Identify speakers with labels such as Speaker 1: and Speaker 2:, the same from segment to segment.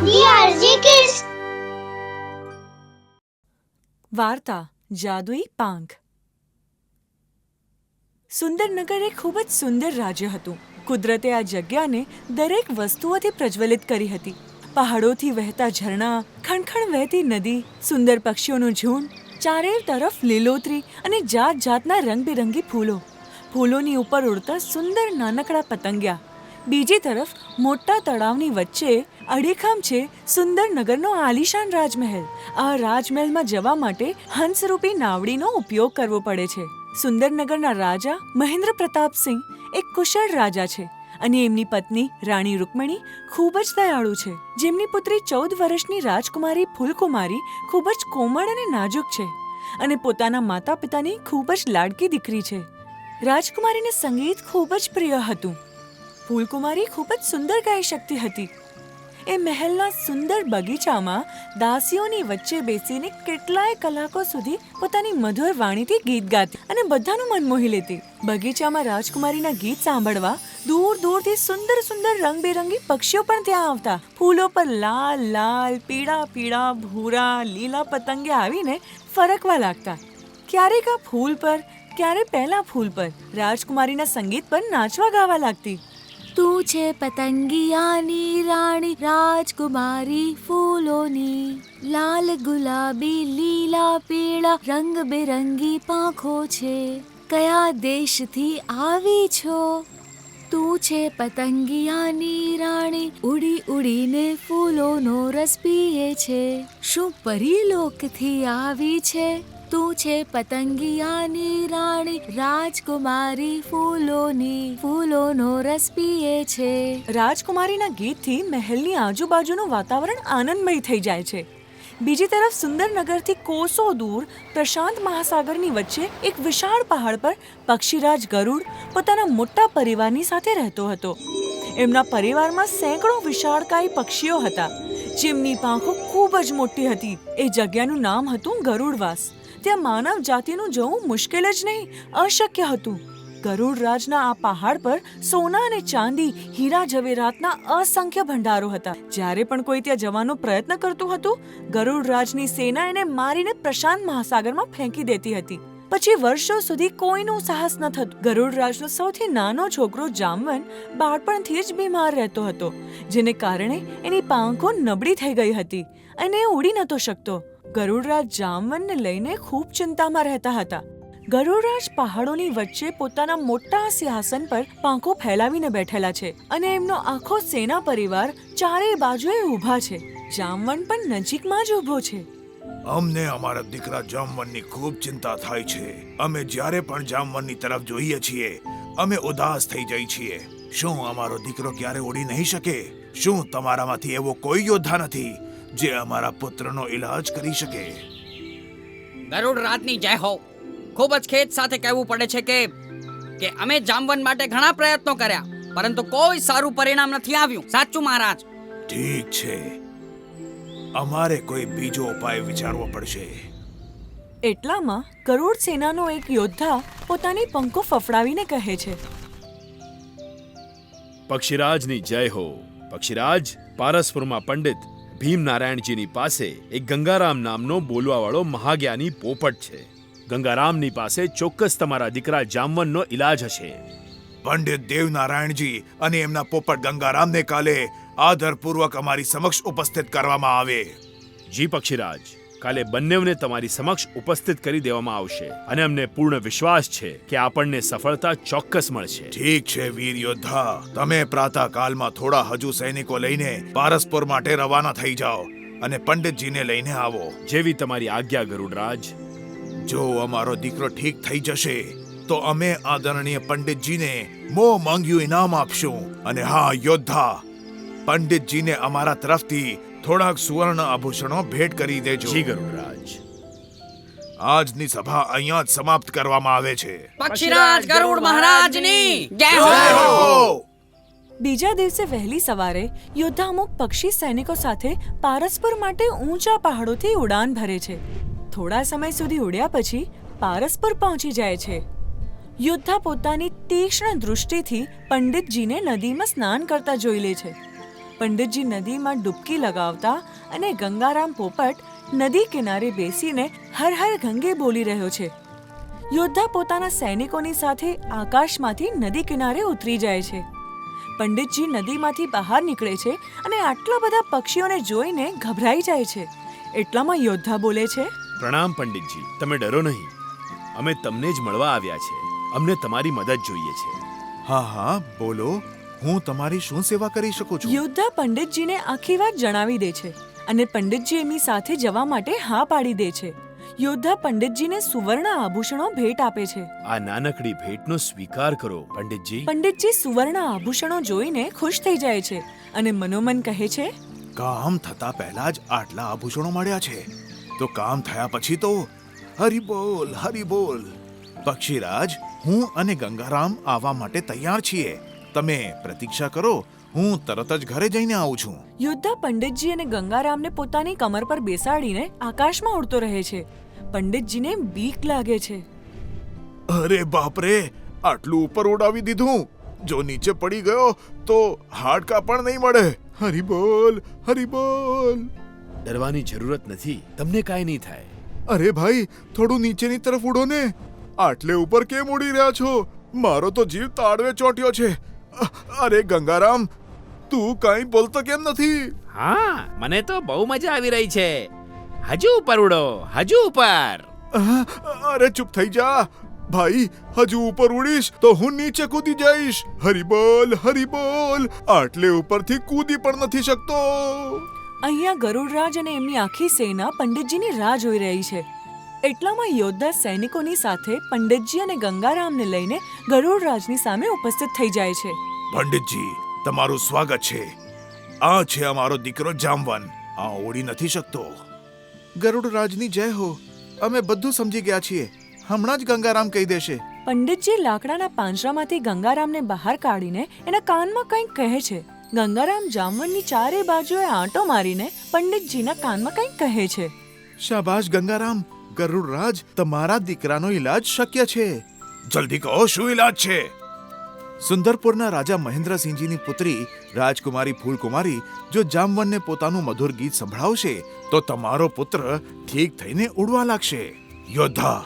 Speaker 1: DRG Kids.
Speaker 2: વાર્તા જાદુઈ પાંખ. સુંદરનગર એક ખૂબ જ સુંદર રાજ્ય હતું. કુદરતે આ જગ્યાને દરેક વસ્તુઓથી પ્રજ્વલિત કરી હતી. પહાડોથી વહેતા ઝરણા, ખણખણ વહેતી નદી, સુંદર પક્ષીઓનું ઝુંડ, ચારે તરફ લીલોતરી અને જાત જાતના રંગબેરંગી ફૂલો. ફૂલોની ઉપર ઉડતા સુંદર નાનકડા પતંગિયા. બીજી તરફ મોટા તળાવની વચ્ચે અડીખમ છે સુંદરનગરનો આલીશાન રાજમહેલ. આ રાજમહેલમાં જવા માટે હંસરૂપી નાવડીનો ઉપયોગ કરવો પડે છે. સુંદરનગરના રાજા મહેન્દ્ર પ્રતાપસિંહ એક કુશળ રાજા છે અને એમની પત્ની રાણી રૂકમણી ખૂબ જ દયાળુ છે. જેમની પુત્રી 14 વર્ષની રાજકુમારી ફૂલકુમારી ખૂબ જ કોમળ અને નાજુક છે અને પોતાના માતા પિતાની ખૂબ જ લાડકી દીકરી છે. રાજકુમારીને સંગીત ખૂબ જ પ્રિય હતું. ફૂલકુમારી ખૂબ જ સુંદર ગાઈ શકતી હતી. એ મહેલના સુંદર બગીચામાં દાસીઓની વચ્ચે બેસીને કેટલાય કલાકો સુધી પોતાની મધુર વાણીથી ગીત ગાતી અને બધાનું મન મોહી લેતી. બગીચામાં રાજકુમારીના ગીત સાંભળવા દૂર દૂરથી સુંદર સુંદર રંગબેરંગી પક્ષીઓ પણ ત્યાં આવતા. ફૂલો પર લાલ લાલ, પીળા પીળા, ભૂરા, લીલા પતંગિયા આવીને ફરકવા લાગતા. ક્યારેક આ ફૂલ પર, ક્યારે પહેલા ફૂલ પર રાજકુમારીના સંગીત પર નાચવા ગાવા લાગતી.
Speaker 3: તું છે પતંગિયાની રાણી, રાજકુમારી ફૂલોની, લાલ ગુલાબી લીલા પીળા રંગબેરંગી પાંખો છે, કયા દેશથી આવી છો? તું છે પતંગિયાની રાણી, ઉડી ઉડીને ફૂલોનો રસ પીએ છે, શું પરીલોકથી આવી છે? તું છે પતંગિયાની રાણી, રાજકુમારી ફૂલોની, ફૂલોનો રસ પીએ છે.
Speaker 2: રાજકુમારીના ગીતથી મહેલની આજુબાજુનું વાતાવરણ આનંદમય થઈ જાય છે. બીજી તરફ સુંદરનગરથી કોસો દૂર પ્રશાંત મહાસાગરની વચ્ચે એક વિશાળ પહાડ પર પક્ષીરાજ ગરુડ પોતાના મોટા પરિવારની સાથે રહેતો હતો. એમના પરિવારમાં સેંકડો વિશાળકાય પક્ષીઓ હતા જેમની પાંખો ખૂબ જ મોટી હતી. એ જગ્યાનું નામ હતું ગરુડવાસ. ત્યાં માનવ જાતિનું જવું મુશ્કેલ જ નહીં, અશક્ય હતું. ગરુડરાજના આ પહાડ પર સોના અને ચાંદી, હીરા જવેરાતના અસંખ્ય ભંડારો હતા. જ્યારે પણ કોઈ ત્યાં જવાનો પ્રયત્ન કરતું હતું, ગરુડરાજની સેના એને મારીને પ્રશાંત મહાસાગરમાં ફેંકી દેતી હતી. પછી વર્ષો સુધી કોઈનું સાહસ ન થતું. ગરુડરાજનો સૌથી નાનો છોકરો જામવન બાળપણથી જ બીમાર રહેતો હતો, જેને કારણે એની પાંખો નબળી થઈ ગઈ હતી અને એ ઉડી નહોતો શકતો. ગરુડરાજ જામવનને લઈને ખૂબ ચિંતામાં રહેતા હતા. ગરુડરાજ પહાડોની વચ્ચે પોતાના મોટા સિંહાસન પર પાંખો ફેલાવીને બેઠેલા છે અને એમનો આખો સેના પરિવાર ચારે બાજુએ ઊભા છે. જામવન પણ નજીકમાં જ ઊભો છે.
Speaker 4: અમને અમારા દીકરા જામવનની ખૂબ ચિંતા થાય છે. અમે જ્યારે પણ જામવનની તરફ જોઈએ છીએ, અમે ઉદાસ થઈ જઈએ છીએ. શું અમારો દીકરો ક્યારે ઉડી નહીં શકે? શું તમારામાંથી એવો કોઈ યોદ્ધા નથી જે અમારા પુત્રનો ઈલાજ કરી શકે?
Speaker 5: ગરુડરાજની જય હો. ખૂબ જ ખેદ સાથે કહેવું પડે છે કે અમે જામવન માટે ઘણા પ્રયત્નો કર્યા, પરંતુ કોઈ સારું પરિણામ નથી આવ્યું. સાચું મહારાજ?
Speaker 4: ઠીક છે, અમારે કોઈ બીજો ઉપાય વિચારવો પડશે.
Speaker 2: એટલામાં ગરુડ સેનાનો એક યોદ્ધા પોતાની પંખો ફફડાવીને કહે છે,
Speaker 6: પક્ષીરાજની જય હો. પક્ષીરાજ, પારસપુરમાં પંડિત ભીમનારાયણજીની પાસે એક ગંગારામ નામનો બોલવાવાળો મહાજ્ઞાની પોપટ છે. ગંગારામની પાસે ચોક્કસ તમારા દીકરા જામવનનો ઈલાજ હશે.
Speaker 4: પંડિત દેવનારાયણજી અને એમના પોપટ ગંગારામને કાલે આદરપૂર્વક અમારી સમક્ષ ઉપસ્થિત કરવામાં આવે.
Speaker 6: જી પક્ષીરાજ, કાલે બંનેવને તમારી સમક્ષ ઉપસ્થિત કરી દેવામાં આવશે અને અમને પૂર્ણ વિશ્વાસ છે કે આપણને સફળતા ચોક્કસ મળશે.
Speaker 4: ઠીક છે વીર યોદ્ધા, તમે પ્રાતઃકાલમાં થોડા હજુ સૈનિકો લઈને પારસપુર માટે રવાના થઈ જાઓ અને પંડિતજીને લઈને આવો.
Speaker 6: જેવી તમારી આજ્ઞા ગરુડરાજ.
Speaker 4: જો અમારો દીકરો ઠીક થઈ જશે તો અમે આદરણીય પંડિતજીને મોં માંગ્યું ઇનામ આપશું. અને હા યોદ્ધા, પંડિતજીને અમારા તરફથી થોડાક સુવર્ણ આભૂષણો ભેટ કરી દેજો.
Speaker 6: જી ગરુડરાજ.
Speaker 4: આજની સભા અહીંયા જ સમાપ્ત કરવામાં આવે છે.
Speaker 5: પક્ષીરાજ ગરુડ મહારાજની જય હો.
Speaker 2: બીજા દિવસે વહેલી સવારે યોદ્ધા અમુક પક્ષી સૈનિકો સાથે પારસપુર માટે ઊંચા પહાડોથી ઉડાન ભરે છે. થોડા સમય સુધી ઉડ્યા પછી પારસપુર પહોંચી જાય છે. યોદ્ધા પોતાની તીક્ષ્ણ દૃષ્ટિથી પંડિતજીને નદીમાં સ્નાન કરતા જોઈ લે છે. પંડિતજી નદીમાં ડૂબકી લગાવતા અને ગંગારામ પોપટ નદી કિનારે બેસીને હર હર ગંગે બોલી રહ્યો છે. યોદ્ધા પોતાના સૈનિકોની સાથે આકાશમાંથી નદી કિનારે ઉતરી જાય છે. પંડિતજી નદીમાંથી બહાર નીકળે છે અને આટલા બધા પક્ષીઓને જોઈને ગભરાઈ જાય છે. એટલામાં યોદ્ધા બોલે છે,
Speaker 6: પ્રણામ પંડિતજી, તમે ડરો નહીં. અમે તમને જ મળવા આવ્યા છે. અમને તમારી મદદ જોઈએ છે.
Speaker 4: હા હા, બોલો. હું તમારી શું સેવા કરી શકું છું?
Speaker 2: યોદ્ધા પંડિતજીને આખી વાત જણાવી દે છે અને પંડિતજી એમની સાથે જવા માટે હા પાડી દે છે. યોદ્ધા પંડિતજીને સુવર્ણ આભૂષણો ભેટ આપે છે.
Speaker 6: આ નાનકડી ભેટનો સ્વીકાર કરો પંડિતજી.
Speaker 2: પંડિતજી સુવર્ણ આભૂષણો જોઈને ખુશ થઈ જાય છે અને મનોમન કહે છે,
Speaker 4: કામ થતા પહેલા જ આટલા આભૂષણો મળ્યા છે, તો કામ થયા પછી તો હરી બોલ, હરી બોલ. પક્ષીરાજ, હું અને ગંગારામ આવવા માટે તૈયાર છીએ. તમે પ્રતીક્ષા કરો, હું તરત જ ઘરે જઈને આવું છું.
Speaker 2: યોદ્ધા પંડિતજી અને ગંગારામને પોતાની કમર પર બેસાડીને આકાશમાં ઉડતો રહે છે. પંડિતજીને બીક લાગે છે.
Speaker 4: અરે બાપરે, આટલું ઉપર ઉડાવી દીધું. જો નીચે પડી ગયો તો હાડકા પણ નહીં મળે. હરી બોલ, હરી બોલ.
Speaker 6: ડરવાની જરૂરત નથી, તમને કાંઈ નહીં થાય.
Speaker 4: અરે ભાઈ, થોડું નીચેની તરફ ઉડો ને. આટલે ઉપર કેમ ઉડી રહ્યા છો? મારો તો જીવ તાળવે ચોટ્યો છે. અરે ગંગારામ, તું કાંઈ બોલતો કેમ નથી?
Speaker 6: હા, મને તો બહુ મજા આવી રહી છે. હજુ ઉપર ઉડો, હજુ ઉપર.
Speaker 4: અરે ચૂપ થઈ જા ભાઈ. હજુ ઉપર ઉડીશ તો હું નીચે કૂદી જઈશ. હરી બોલ, હરી બોલ. આટલે ઉપરથી કૂદી પણ નથી શકતો.
Speaker 2: અહીંયા ગરુડરાજ અને એમની આખી સેના પંડિતજીની રાહ જોઈ રહી છે. એટલામાં યોદ્ધા સૈનિકોની સાથે પંડિતજી અને ગંગારામને લઈને ગરુડરાજની સામે ઉપસ્થિત થઈ જાય છે.
Speaker 4: પંડિતજી, તમારું સ્વાગત છે. આ છે અમારો દીકરો જામવન. આ ઉડી નથી શકતો. ગરુડરાજની જય હો. અમે બધું સમજી ગયા છીએ. હમણાં જ ગંગારામ કહી દેશે.
Speaker 2: પંડિતજી લાકડાના પાંજરામાંથી ગંગારામને બહાર કાઢીને એના કાનમાં કંઈક કહે છે. ગંગારામ જામવનની ચારે બાજુએ આંટો મારીને પંડિતજીના કાનમાં કંઈક કહે છે.
Speaker 4: શાબાશ ગંગારામ. ગરુડરાજ, તમારા દીકરાનો ઈલાજ શક્ય છે. જલ્દી કહો, શું ઈલાજ છે? સુંદરપુરના રાજા મહેન્દ્રસિંહજીની પુત્રી રાજકુમારી ફૂલકુમારી જો જામવનને પોતાનું મધુર ગીત સંભળાવશે તો તમારો પુત્ર ઠીક થઈને ઉડવા લાગશે. યોદ્ધા,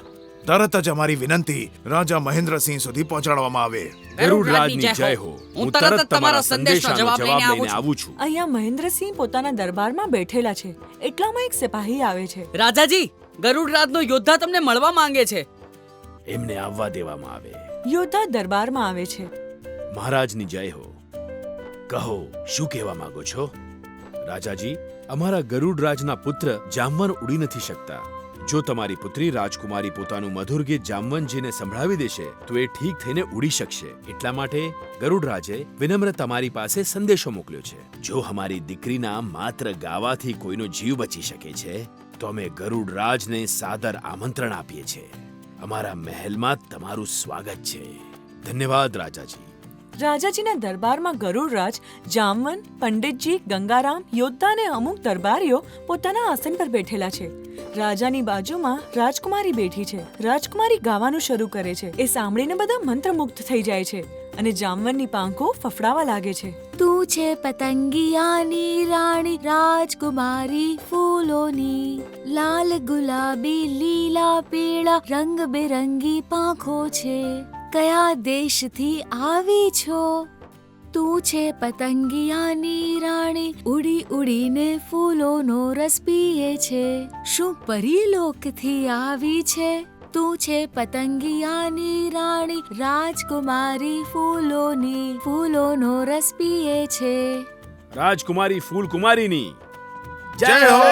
Speaker 4: તરત જ અમારી વિનંતી રાજા મહેન્દ્રસિંહ સુધી પહોંચાડવામાં આવે.
Speaker 6: ગરુડરાજની જય હો. હું તરત તમારા સંદેશાનો જવાબ લઈને આવું છું.
Speaker 2: અહીંયા મહેન્દ્રસિંહ પોતાના દરબારમાં બેઠેલા છે. એટલામાં એક સિપાહી આવે છે.
Speaker 5: રાજાજી, ગરુડરાજનો યોદ્ધા તમને મળવા માંગે છે.
Speaker 6: એમને આવવા દેવામાં આવે.
Speaker 2: યોદ્ધા દરબારમાં આવે છે.
Speaker 6: મહારાજની જય હો. કહો, શું કહેવા માંગો છો? રાજાજી, અમારા ગરુડરાજના પુત્ર જામવન ઉડી નથી શકતા. જો તમારી પુત્રી રાજકુમારી પોતાનું મધુર ગીત જામવનજીને સંભળાવી દેશે તો એ ઠીક થઈને ઉડી શકશે. એટલા માટે ગરુડરાજે વિનમ્ર તમારી પાસે સંદેશો મોકલ્યો છે. જો અમારી દીકરીના માત્ર ગાવાથી કોઈનો જીવ બચી શકે છે તો અમે ગરુડરાજને સાદર આમંત્રણ આપીએ છીએ. અમારા મહેલમાં તમારું સ્વાગત છે. ધન્યવાદ રાજાજી.
Speaker 2: રાજાજીના દરબારમાં ગરુડરાજ, જામવન, પંડિતજી, ગંગારામ, યોદ્ધા અને અમુક દરબારીઓ પોતાના આસન પર બેઠેલા છે. રાજાની બાજુમાં રાજકુમારી બેઠી છે. રાજકુમારી ગાવાનું શરૂ કરે છે. એ સાંભળીને બધા મંત્રમુગ્ધ થઈ જાય છે અને જામવનની પાંખો ફફડાવા લાગે છે.
Speaker 3: તું છે પતંગિયાની રાણી, રાજકુમારી ફૂલોની, લાલ ગુલાબી લીલા પીળા રંગબેરંગી પાંખો છે. કયા દેશથી આવી છો? તું છે પતંગિયાની રાણી, ઉડી ઉડીને ફૂલોનો રસ પીએ છે. શું પરીલોકથી આવી છે? તું છે પતંગિયાની રાણી, રાજકુમારી ફૂલોની, ફૂલોનો રસ પીએ છે.
Speaker 6: રાજકુમારી ફૂલકુમારીની
Speaker 4: જય હો.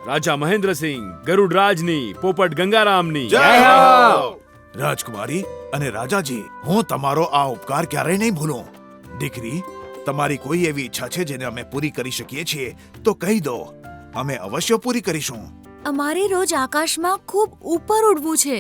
Speaker 6: રાજા મહેન્દ્રસિંહ, ગરુડરાજની, પોપટ ગંગારામની
Speaker 4: જય હો. રાજકુમારી અને રાજાજી, હું તમારો આ ઉપકાર ક્યારેય નહીં ભૂલું. દીકરી, તમારી કોઈ એવી ઈચ્છા છે જેને અમે પૂરી કરી શકીએ છીએ તો કહી દો. અમે અવશ્ય પૂરી કરીશું.
Speaker 3: અમારે રોજ આકાશમાં ખૂબ ઉપર ઉડવું છે,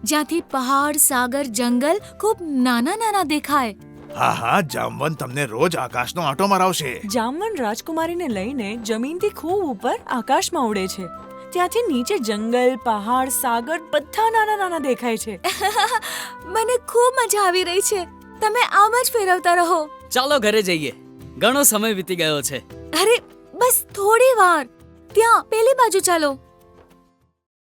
Speaker 3: જ્યાંથી પહાડ, સાગર, જંગલ ખૂબ નાના નાના દેખાય.
Speaker 4: હા હા, જામવન તમને રોજ આકાશનો આંટો મરાવશે.
Speaker 2: જામવન રાજકુમારીને લઈને જમીનથી ખૂબ ઉપર આકાશમાં ઉડે છે. ત્યાંથી નીચે જંગલ, પહાડ, સાગર બધા નાના નાના દેખાય છે.
Speaker 3: મને ખૂબ મજા આવી રહી છે. તમે આમ જ ફેરવતા રહો.
Speaker 5: ચાલો ઘરે જઈએ. ઘણો સમય વીતી ગયો છે.
Speaker 3: અરે બસ થોડી વાર, ત્યાં પેલી બાજુ ચાલો.